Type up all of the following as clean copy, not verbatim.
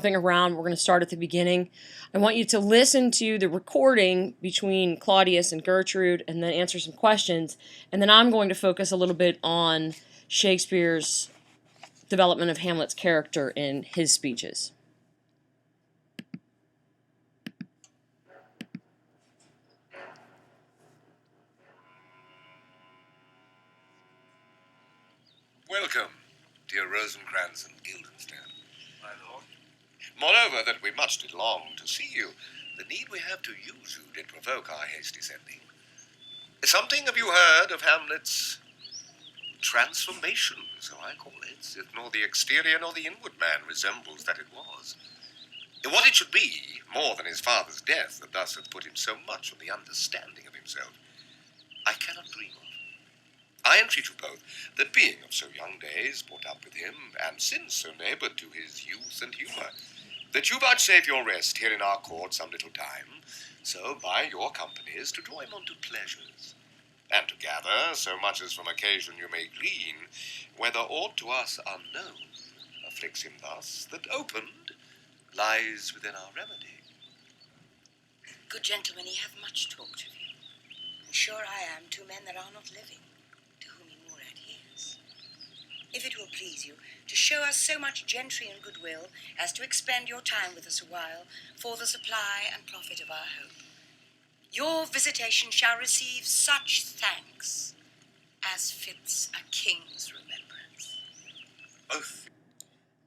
Around, we're going to start at the beginning. I want you to listen to the recording between Claudius and Gertrude and then answer some questions, and then I'm going to focus a little bit on Shakespeare's development of Hamlet's character in his speeches. Welcome, dear Rosencrantz and Guildenstern. My lord. Moreover, that we much did long to see you, the need we have to use you did provoke our hasty sending. Something have you heard of Hamlet's transformation, so I call it, if nor the exterior nor the inward man resembles that it was? What it should be, more than his father's death, that thus hath put him so much on the understanding of himself, I cannot dream of. I entreat you both, that being of so young days brought up with him, and since so neighboured to his youth and humour, that you vouchsafe your rest here in our court some little time, so by your companies to draw him on to pleasures, and to gather so much as from occasion you may glean, whether aught to us unknown afflicts him thus, that opened lies within our remedy. Good gentlemen, ye have much talked of you, and sure I am two men that are not living, to whom he more adheres. If it will please you, to show us so much gentry and goodwill, as to expend your time with us a while, for the supply and profit of our hope, your visitation shall receive such thanks as fits a king's remembrance. Both.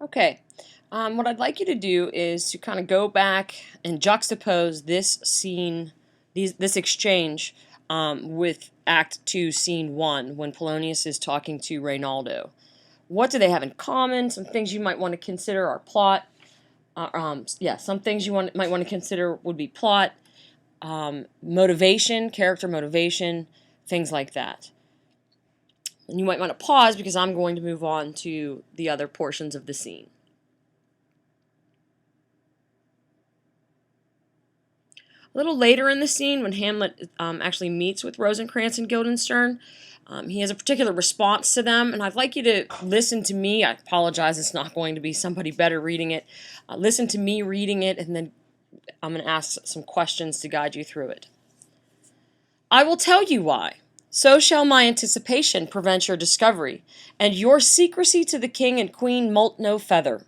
Okay, what I'd like you to do is to kind of go back and juxtapose this scene, this exchange with Act 2, Scene 1, when Polonius is talking to Reynaldo. What do they have in common? Some things you might want to consider are plot. Some things you might want to consider would be plot, motivation, character motivation, things like that. And you might want to pause because I'm going to move on to the other portions of the scene. A little later in the scene, when Hamlet actually meets with Rosencrantz and Guildenstern, he has a particular response to them, and I'd like you to listen to me. I apologize, it's not going to be somebody better reading it. Listen to me reading it, and then I'm going to ask some questions to guide you through it. I will tell you why. So shall my anticipation prevent your discovery, and your secrecy to the king and queen moult no feather.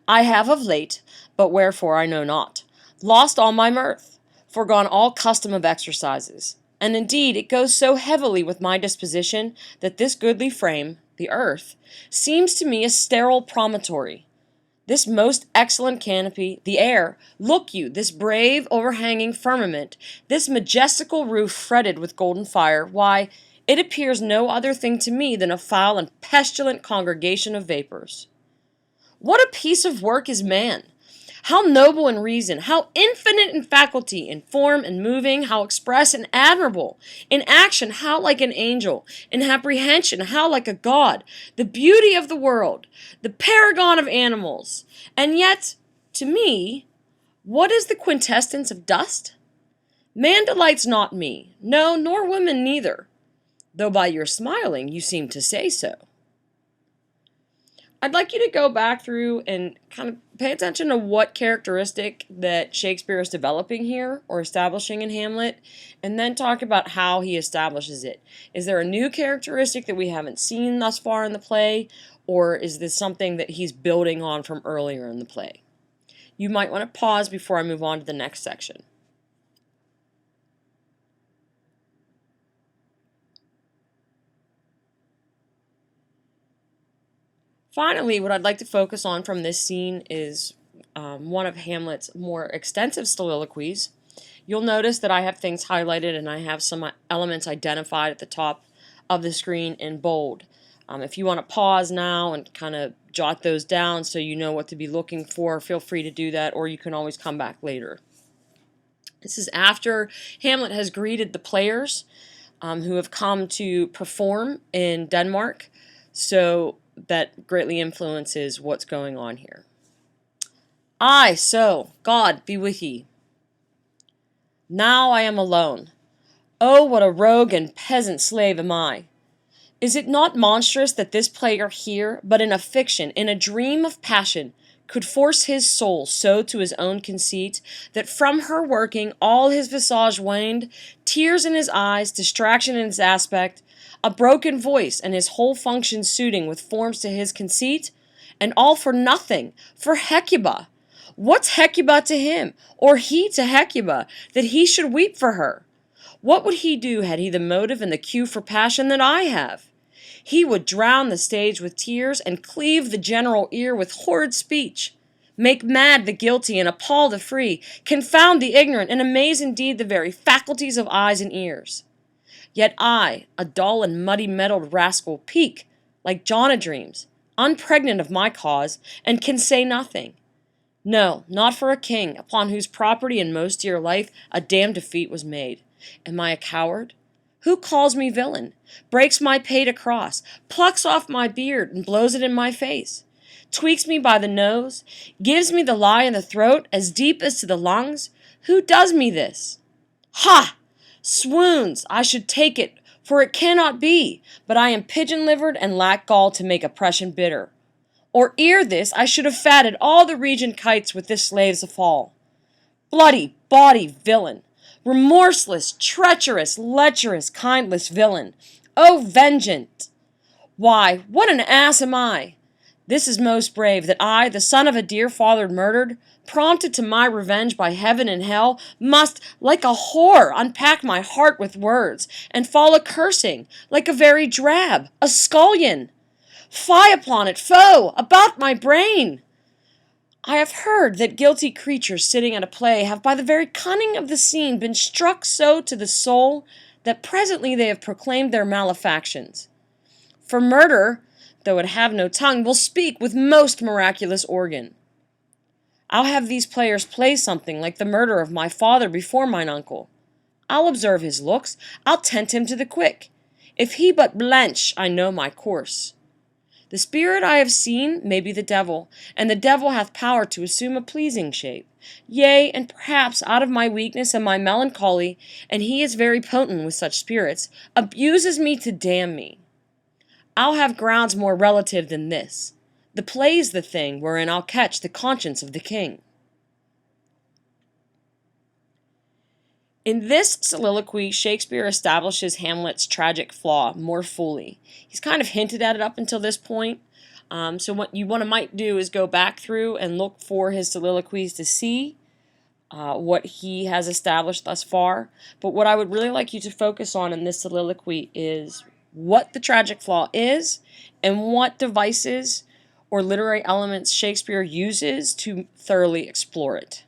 I have of late, but wherefore I know not, lost all my mirth, forgone all custom of exercises, and indeed it goes so heavily with my disposition that this goodly frame, the earth, seems to me a sterile promontory. This most excellent canopy, the air, look you, this brave overhanging firmament, this majestical roof fretted with golden fire, why, it appears no other thing to me than a foul and pestilent congregation of vapours. What a piece of work is man! How noble in reason, how infinite in faculty, in form and moving, how express and admirable, in action how like an angel, in apprehension how like a god, the beauty of the world, the paragon of animals, and yet, to me, what is the quintessence of dust? Man delights not me, no, nor woman neither, though by your smiling you seem to say so. I'd like you to go back through and kind of pay attention to what characteristic that Shakespeare is developing here or establishing in Hamlet, and then talk about how he establishes it. Is there a new characteristic that we haven't seen thus far in the play, or is this something that he's building on from earlier in the play? You might want to pause before I move on to the next section. Finally, what I'd like to focus on from this scene is one of Hamlet's more extensive soliloquies. You'll notice that I have things highlighted and I have some elements identified at the top of the screen in bold. If you want to pause now and kind of jot those down so you know what to be looking for, feel free to do that, or you can always come back later. This is after Hamlet has greeted the players who have come to perform in Denmark. So that greatly influences what's going on here. Aye, so, God be with ye. Now I am alone. Oh, what a rogue and peasant slave am I! Is it not monstrous that this player here, but in a fiction, in a dream of passion, could force his soul so to his own conceit, that from her working all his visage waned, tears in his eyes, distraction in his aspect, a broken voice, and his whole function suiting with forms to his conceit, and all for nothing, for Hecuba. What's Hecuba to him, or he to Hecuba, that he should weep for her? What would he do had he the motive and the cue for passion that I have? He would drown the stage with tears, and cleave the general ear with horrid speech, make mad the guilty, and appall the free, confound the ignorant, and amaze indeed the very faculties of eyes and ears. Yet I, a dull and muddy-mettled rascal, peak, like John a dreams, unpregnant of my cause, and can say nothing. No, not for a king, upon whose property and most dear life a damned defeat was made. Am I a coward? Who calls me villain, breaks my pate across, plucks off my beard and blows it in my face, tweaks me by the nose, gives me the lie in the throat as deep as to the lungs? Who does me this? Ha! Swoons, I should take it, for it cannot be, but I am pigeon-livered and lack gall to make oppression bitter. Or ere this I should have fatted all the region kites with this slave's fall. Bloody, bawdy villain! Remorseless, treacherous, lecherous, kindless villain! O vengeance! Why, what an ass am I! This is most brave, that I, the son of a dear father murdered, prompted to my revenge by heaven and hell, must, like a whore, unpack my heart with words, and fall a-cursing, like a very drab, a scullion. Fie upon it, foe, about my brain! I have heard that guilty creatures sitting at a play have by the very cunning of the scene been struck so to the soul that presently they have proclaimed their malefactions. For murder, though it have no tongue, will speak with most miraculous organ. I'll have these players play something like the murder of my father before mine uncle. I'll observe his looks, I'll tent him to the quick. If he but blench, I know my course. The spirit I have seen may be the devil, and the devil hath power to assume a pleasing shape. Yea, and perhaps out of my weakness and my melancholy, and he is very potent with such spirits, abuses me to damn me. I'll have grounds more relative than this. The play's the thing wherein I'll catch the conscience of the king. In this soliloquy, Shakespeare establishes Hamlet's tragic flaw more fully. He's kind of hinted at it up until this point. So what you might do is go back through and look for his soliloquies to see what he has established thus far. But what I would really like you to focus on in this soliloquy is what the tragic flaw is and what devices or literary elements Shakespeare uses to thoroughly explore it.